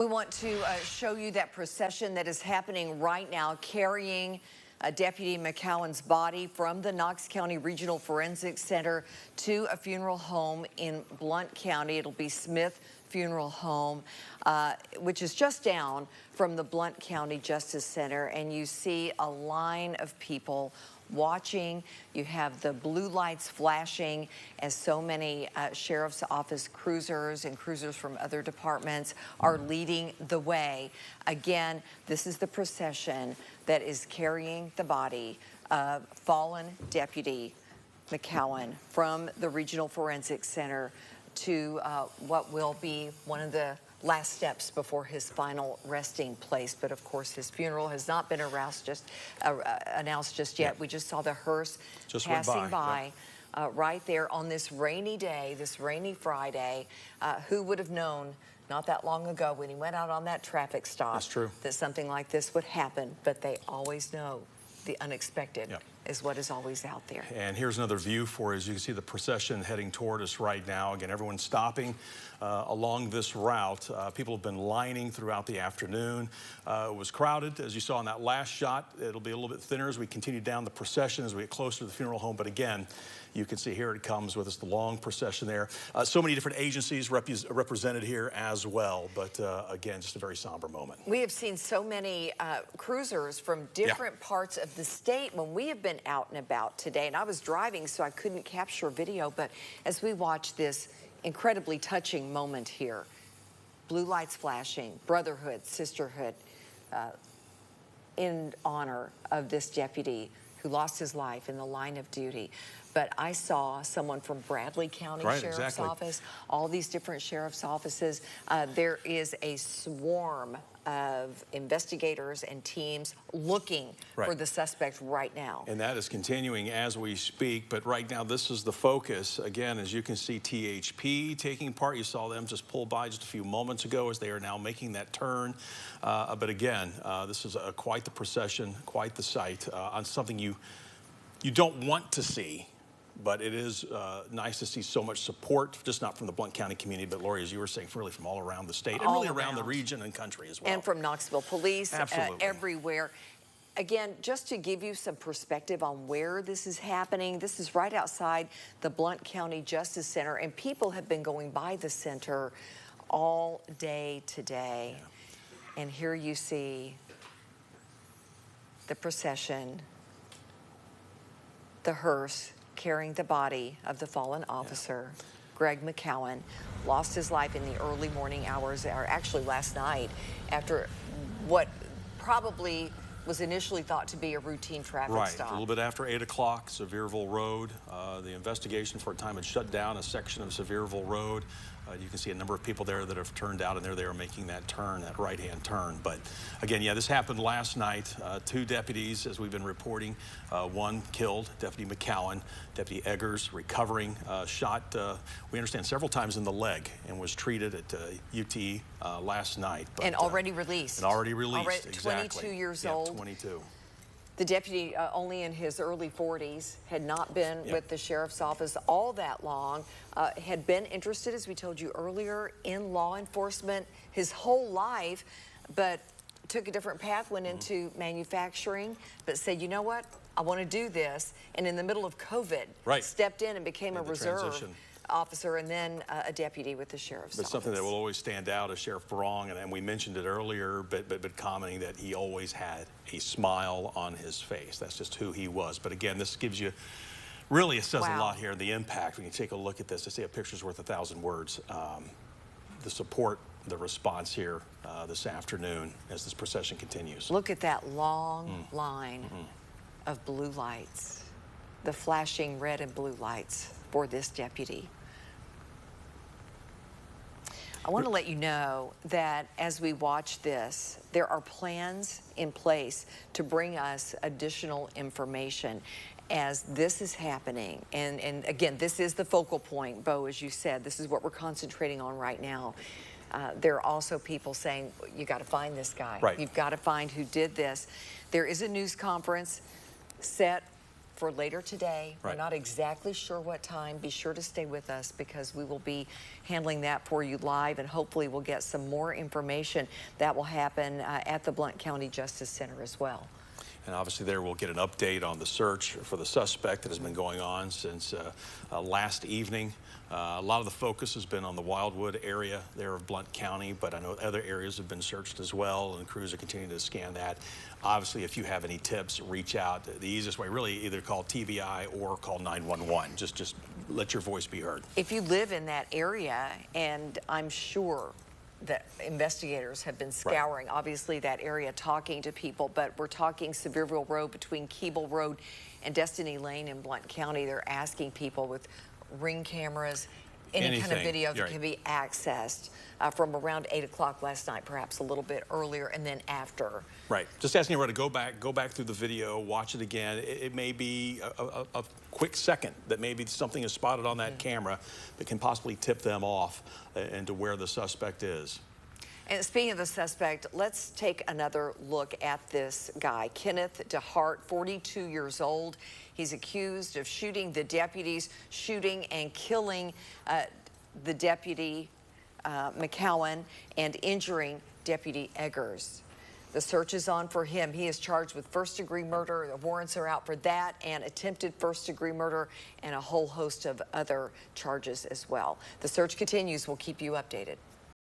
We want to show you that procession that is happening right now, carrying Deputy McCowan's body from the Knox County Regional Forensic Center to a funeral home in Blount County. It'll be Smith Funeral Home, which is just down from the Blount County Justice Center. And you see a line of people watching. You have the blue lights flashing as so many sheriff's office cruisers and cruisers from other departments are leading the way. Again, this is the procession that is carrying the body of fallen Deputy McCowan from the Regional Forensic Center to what will be one of the last steps before his final resting place. But of course, his funeral has not been announced just yet. We just saw the hearse passing by right there on this rainy day, this rainy Friday. Who would have known not that long ago when he went out on that traffic stop That's true. that something like this would happen? But they always know the unexpected is what is always out there. And here's another view for you. As you can see the procession heading toward us right now. Again, everyone's stopping along this route. People have been lining throughout the afternoon. It was crowded, as you saw in that last shot. It'll be a little bit thinner as we continue down the procession as we get closer to the funeral home. But again, you can see here it comes with us, the long procession there. So many different agencies represented here as well. But again, just a very somber moment. We have seen so many cruisers from different parts of the state when we have been out and about today. And I was driving, so I couldn't capture video. But as we watch this incredibly touching moment here, blue lights flashing, brotherhood, sisterhood, in honor of this deputy who lost his life in the line of duty. But I saw someone from Bradley County Sheriff's Office, all these different sheriff's offices. There is a swarm of investigators and teams looking for the suspect right now. And that is continuing as we speak. But right now, this is the focus. Again, as you can see, THP taking part. You saw them just pull by just a few moments ago as they are now making that turn. But again, this is quite the procession, quite the sight on something you don't want to see. But it is nice to see so much support, just not from the Blount County community, but Lori, as you were saying, really from all around the state and really around the region and country as well. And from Knoxville police, everywhere. Again, just to give you some perspective on where this is happening, this is right outside the Blount County Justice Center, and people have been going by the center all day today. And here you see the procession, the hearse, carrying the body of the fallen officer, Greg McCowan, lost his life in the early morning hours, or actually last night, after what probably was initially thought to be a routine traffic stop. A little bit after 8 o'clock, Sevierville Road. The investigation for a time had shut down a section of Sevierville Road. You can see a number of people there that have turned out, and there they are making that turn, that right-hand turn. But again, this happened last night. 2 deputies, as we've been reporting, one killed, Deputy McCowan. Deputy Eggers recovering, shot, we understand, several times in the leg, and was treated at UT last night. But, and already released. And already released, exactly. 22 years old. 22. The deputy, only in his early 40s, had not been with the sheriff's office all that long, had been interested, as we told you earlier, in law enforcement his whole life, but took a different path, went into manufacturing, but said, you know what, I want to do this. And in the middle of COVID, stepped in and became a reserve officer and then a deputy with the sheriff's office. Something that will always stand out is Sheriff Barong, and we mentioned it earlier, but commenting that he always had a smile on his face. That's just who he was. But again, this gives you, really it says a lot here, the impact. When you take a look at this, to say a picture's worth 1,000 words. The support, the response here this afternoon as this procession continues. Look at that long line of blue lights, the flashing red and blue lights for this deputy. I want to let you know that as we watch this, there are plans in place to bring us additional information as this is happening. And again, this is the focal point, Bo, as you said. This is what we're concentrating on right now. There are also people saying, you got to find this guy. You've got to find who did this. There is a news conference set for later today. Right. We're not exactly sure what time. Be sure to stay with us because we will be handling that for you live, and hopefully we'll get some more information that will happen at the Blount County Justice Center as well. And obviously there we'll get an update on the search for the suspect that has been going on since last evening. A lot of the focus has been on the Wildwood area there of Blount County, but I know other areas have been searched as well, and crews are continuing to scan that. Obviously, if you have any tips, reach out. The easiest way, really, either call TBI or call 911. Just let your voice be heard. If you live in that area, and I'm sure that investigators have been scouring, obviously, that area, talking to people, but we're talking Sevierville Road between Keeble Road and Destiny Lane in Blount County. They're asking people with Ring cameras, any kind of video that can be accessed from around 8 o'clock last night, perhaps a little bit earlier, and then after. Right. Just asking everyone to go back through the video, watch it again. It may be a quick second that maybe something is spotted on that camera that can possibly tip them off into where the suspect is. And speaking of the suspect, let's take another look at this guy, Kenneth DeHart, 42 years old. He's accused of shooting the deputies, shooting and killing the Deputy McCowan and injuring Deputy Eggers. The search is on for him. He is charged with first-degree murder. The warrants are out for that and attempted first-degree murder and a whole host of other charges as well. The search continues. We'll keep you updated.